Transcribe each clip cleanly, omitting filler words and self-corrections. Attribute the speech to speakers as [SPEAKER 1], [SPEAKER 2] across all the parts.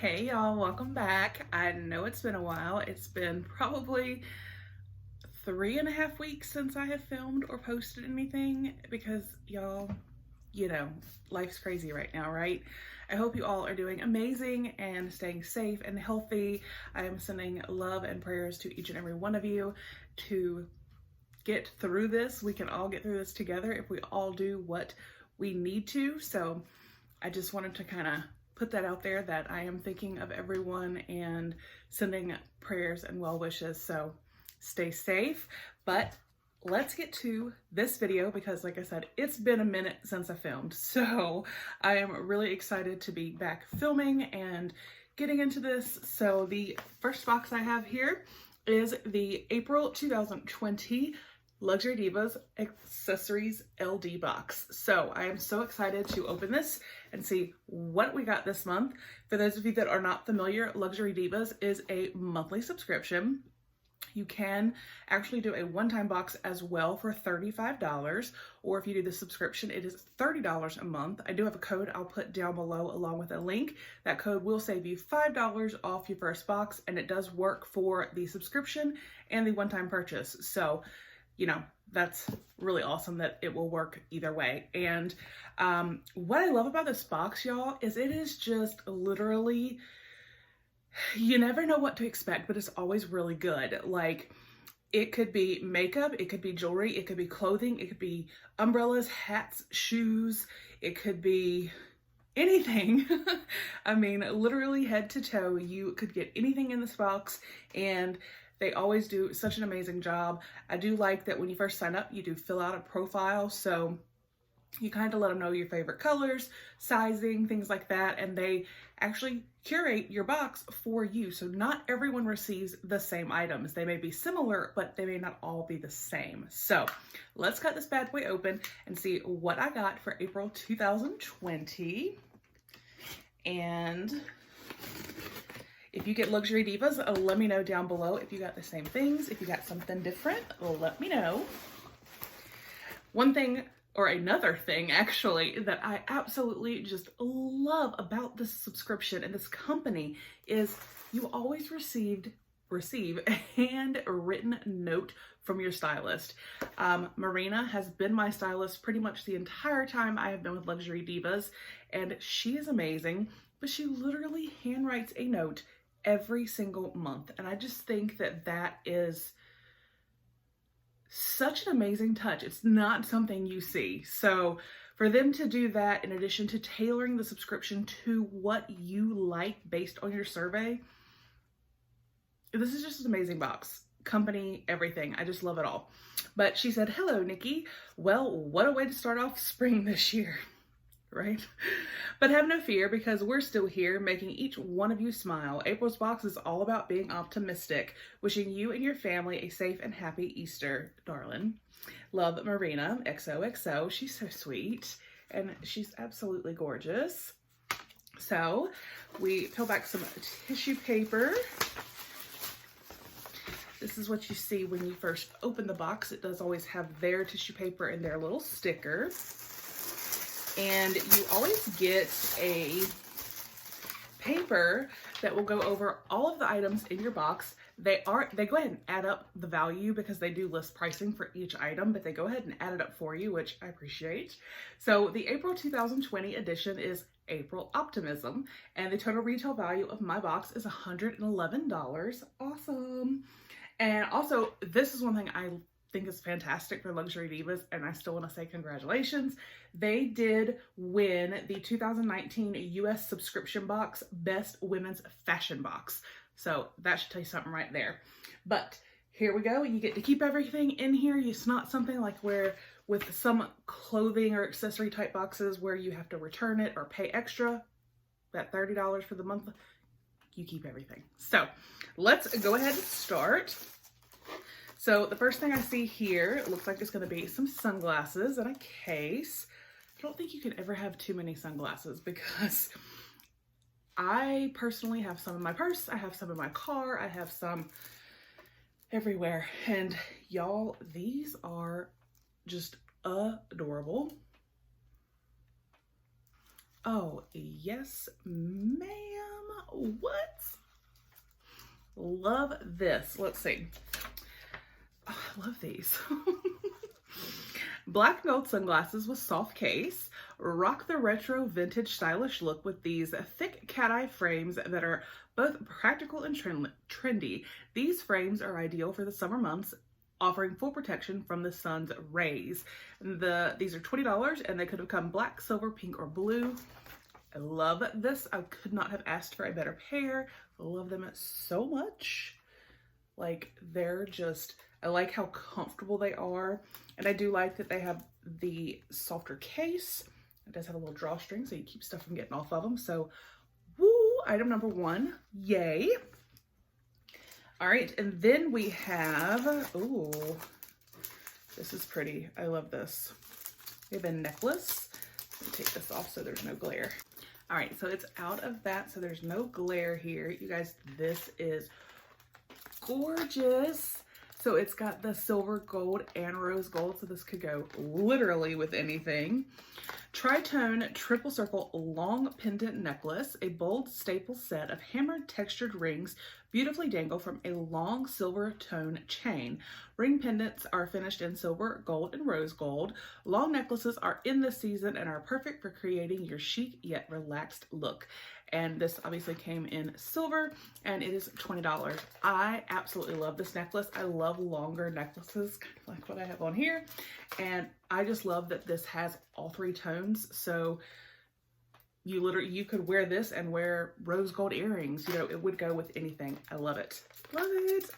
[SPEAKER 1] Hey y'all, welcome back. I know it's been a while. It's been probably 3.5 weeks since I have filmed or posted anything because y'all, you know, life's crazy right now, right? I hope you all are doing amazing and staying safe and healthy. I am sending love and prayers to each and every one of you to get through this. We can all get through this together if we all do what we need to. So I just wanted to kind of put that out there that I am thinking of everyone and sending prayers and well wishes. So stay safe. But let's get to this video because, like I said, it's been a minute since I filmed. So I am really excited to be back filming and getting into this. So the first box I have here is the April 2020 Luxury Divas Accessories LD box. So I am so excited to open this and see what we got this month. For those of you that are not familiar, Luxury Divas is a monthly subscription. You can actually do a one-time box as well for $35, or if you do the subscription, it is $30 a month. I do have a code I'll put down below along with a link. That code will save you $5 off your first box, and it does work for the subscription and the one-time purchase. So, you know, that's really awesome that it will work either way. And what I love about this box, y'all, is it is just literally, you never know what to expect, but it's always really good. Like, it could be makeup, it could be jewelry, it could be clothing, it could be umbrellas, hats, shoes, it could be anything. I mean, literally head to toe, you could get anything in this box, and they always do such an amazing job. I do like that when you first sign up, you do fill out a profile, so you kind of let them know your favorite colors, sizing, things like that, and they actually curate your box for you. So not everyone receives the same items. They may be similar, but they may not all be the same. So let's cut this bad boy open and see what I got for April 2020. And if you get Luxury Divas, let me know down below if you got the same things. If you got something different, let me know. One thing, or another thing actually, that I absolutely just love about this subscription and this company is you always receive a handwritten note from your stylist. Marina has been my stylist pretty much the entire time I have been with Luxury Divas, and she is amazing, but she literally handwrites a note every single month. And I just think that that is such an amazing touch. It's not something you see. So for them to do that, in addition to tailoring the subscription to what you like based on your survey, this is just an amazing box. Company, everything. I just love it all. But she said, "Hello, Nikki. Well, what a way to start off spring this year." Right? But have no fear, because we're still here making each one of you smile. April's box is all about being optimistic. Wishing you and your family a safe and happy Easter, darling. Love, Marina, XOXO. She's so sweet and she's absolutely gorgeous. So we peel back some tissue paper. This is what you see when you first open the box. It does always have their tissue paper and their little sticker. And you always get a paper that will go over all of the items in your box. They go ahead and add up the value because they do list pricing for each item, but they go ahead and add it up for you, which I appreciate. So the April 2020 edition is April Optimism, and the total retail value of my box is $111. Awesome. And also, this is one thing I think is fantastic for Luxury Divas, and I still want to say congratulations. They did win the 2019 US Subscription Box Best Women's Fashion Box. So that should tell you something right there. But here we go. You get to keep everything in here. It's not something like where with some clothing or accessory type boxes where you have to return it or pay extra, that $30 for the month, you keep everything. So let's go ahead and start. So the first thing I see here, it looks like it's going to be some sunglasses in a case. I don't think you can ever have too many sunglasses because I personally have some in my purse, I have some in my car, I have some everywhere. And y'all, these are just adorable. Oh, yes, ma'am. What? Love this. Let's see. Oh, I love these. Black and gold sunglasses with soft case. Rock the retro vintage stylish look with these thick cat eye frames that are both practical and trendy. These frames are ideal for the summer months, offering full protection from the sun's rays. These are $20 and they could have come black, silver, pink, or blue. I love this. I could not have asked for a better pair. I love them so much. Like, they're just, I like how comfortable they are. And I do like that they have the softer case. It does have a little drawstring so you keep stuff from getting off of them. So, woo, item number one, yay. All right, and then we have, ooh, this is pretty. I love this. We have a necklace. Let me take this off so there's no glare. All right, so it's out of that, so there's no glare here. You guys, this is gorgeous. So it's got the silver, gold, and rose gold, so this could go literally with anything. Tritone triple circle long pendant necklace, a bold staple set of hammered textured rings beautifully dangle from a long silver tone chain. Ring pendants are finished in silver, gold, and rose gold. Long necklaces are in this season and are perfect for creating your chic yet relaxed look. And this obviously came in silver and it is $20. I absolutely love this necklace. I love longer necklaces, kind of like what I have on here. And I just love that this has all three tones. So you could wear this and wear rose gold earrings. You know, it would go with anything. I love it. Love it.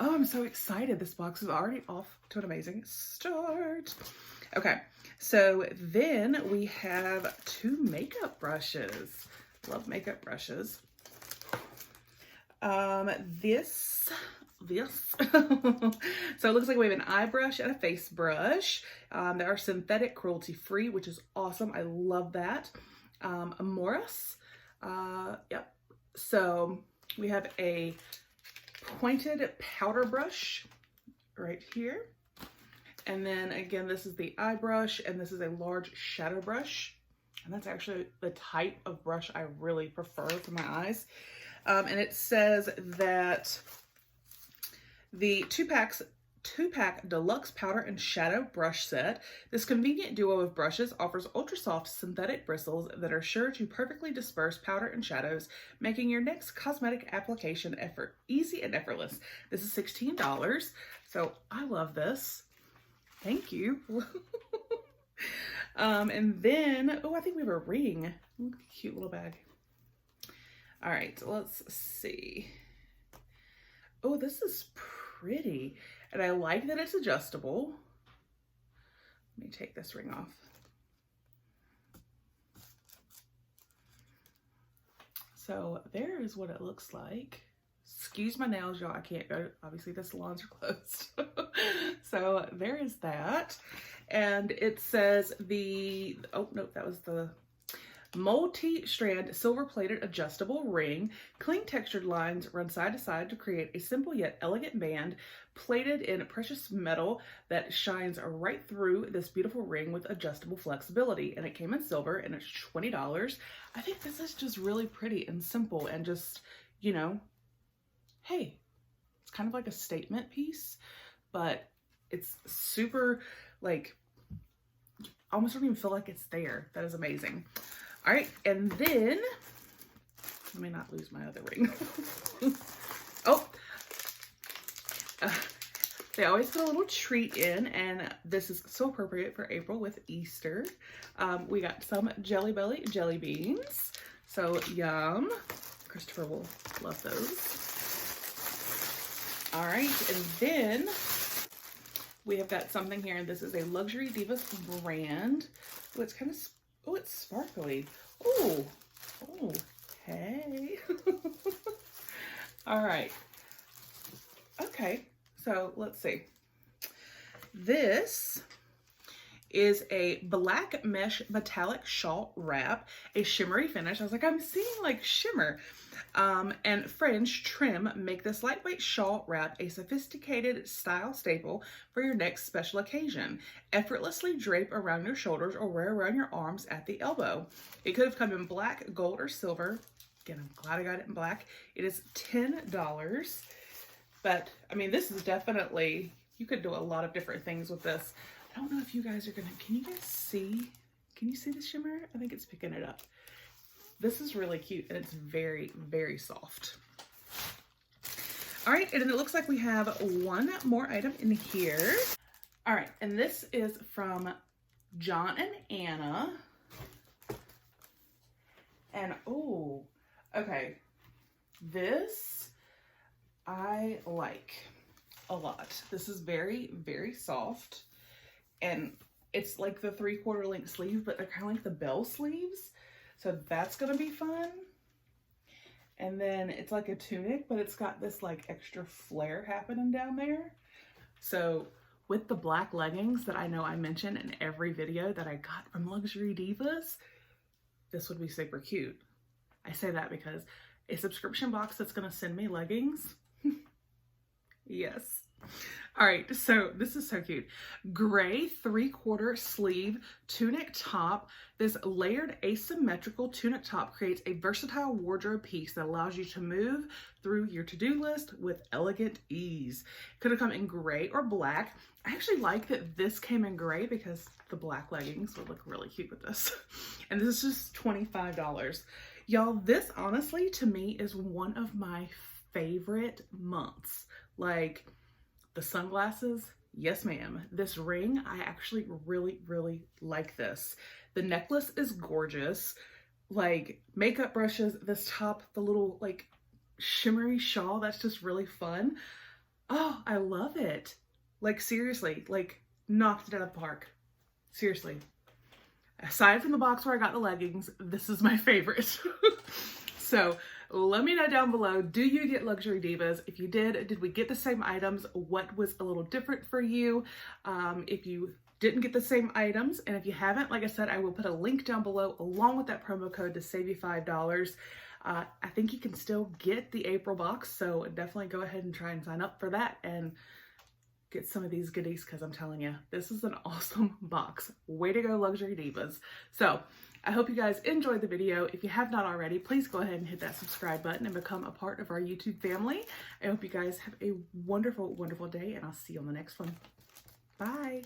[SPEAKER 1] Oh, I'm so excited. This box is already off to an amazing start. Okay, so then we have two makeup brushes. Love makeup brushes. This. So it looks like we have an eye brush and a face brush. They are synthetic, cruelty free, which is awesome. I love that. Amoris. Yep. So we have a pointed powder brush right here. And then again, this is the eye brush and this is a large shadow brush. And that's actually the type of brush I really prefer for my eyes. And it says that the two-pack deluxe powder and shadow brush set. This convenient duo of brushes offers ultra soft synthetic bristles that are sure to perfectly disperse powder and shadows, making your next cosmetic application easy and effortless. This is $16. So I love this. Thank you. And then, oh, I think we have a ring. Ooh, cute little bag. All right, so let's see. Oh, this is pretty. And I like that it's adjustable. Let me take this ring off. So there is what it looks like. Excuse my nails, y'all. I can't go. Obviously, the salons are closed. So there is that. And it says the, oh, no, that was the multi-strand silver-plated adjustable ring. Clean textured lines run side to side to create a simple yet elegant band plated in precious metal that shines right through this beautiful ring with adjustable flexibility. And it came in silver and it's $20. I think this is just really pretty and simple and just, you know, hey, it's kind of like a statement piece, but it's super, like, I almost don't even feel like it's there. That is amazing. All right, and then, let me not lose my other ring. Oh, they always put a little treat in, and this is so appropriate for April with Easter. We got some Jelly Belly jelly beans. So yum. Christopher will love those. All right, and then we have got something here, and this is a luxury Divas brand. Oh, it's kind of, oh, it's sparkly. Oh, oh, hey. All right. Okay, so let's see. This is a black mesh metallic shawl wrap, a shimmery finish. I was like, I'm seeing like shimmer. And fringe trim make this lightweight shawl wrap a sophisticated style staple for your next special occasion. Effortlessly drape around your shoulders or wear around your arms at the elbow. It could have come in black, gold, or silver. Again, I'm glad I got it in black. It is $10. But, I mean, this is definitely, you could do a lot of different things with this. I don't know if you guys are gonna, can you guys see? Can you see the shimmer? I think it's picking it up. This is really cute and it's very, very soft. All right, and then it looks like we have one more item in here. All right, and this is from John and Anna. And oh, okay, this I like a lot. This is very, very soft, and it's like the 3/4 length sleeve, but they're kind of like the bell sleeves. So that's gonna be fun. And then it's like a tunic, but it's got this like extra flare happening down there. So with the black leggings that I know I mention in every video that I got from Luxury Divas, this would be super cute. I say that because a subscription box that's gonna send me leggings, yes. All right, so this is so cute. Gray 3/4 sleeve tunic top. This layered asymmetrical tunic top creates a versatile wardrobe piece that allows you to move through your to-do list with elegant ease. Could have come in gray or black. I actually like that this came in gray because the black leggings would look really cute with this. And this is just $25. Y'all, this honestly to me is one of my favorite months. Like, the sunglasses, yes ma'am. This ring, I actually really, really like this. The necklace is gorgeous. Like, makeup brushes, this top, the little like shimmery shawl, that's just really fun. Oh, I love it. Like, seriously, like, knocked it out of the park. Seriously. Aside from the box where I got the leggings, this is my favorite. So let me know down below, do you get Luxury Divas? If you did we get the same items? What was a little different for you? If you didn't get the same items, and if you haven't, like I said, I will put a link down below along with that promo code to save you $5. I think you can still get the April box, so definitely go ahead and try and sign up for that and get some of these goodies, because I'm telling you, this is an awesome box. Way to go, Luxury Divas. So I hope you guys enjoyed the video. If you have not already, please go ahead and hit that subscribe button and become a part of our YouTube family. I hope you guys have a wonderful, wonderful day, and I'll see you on the next one. Bye.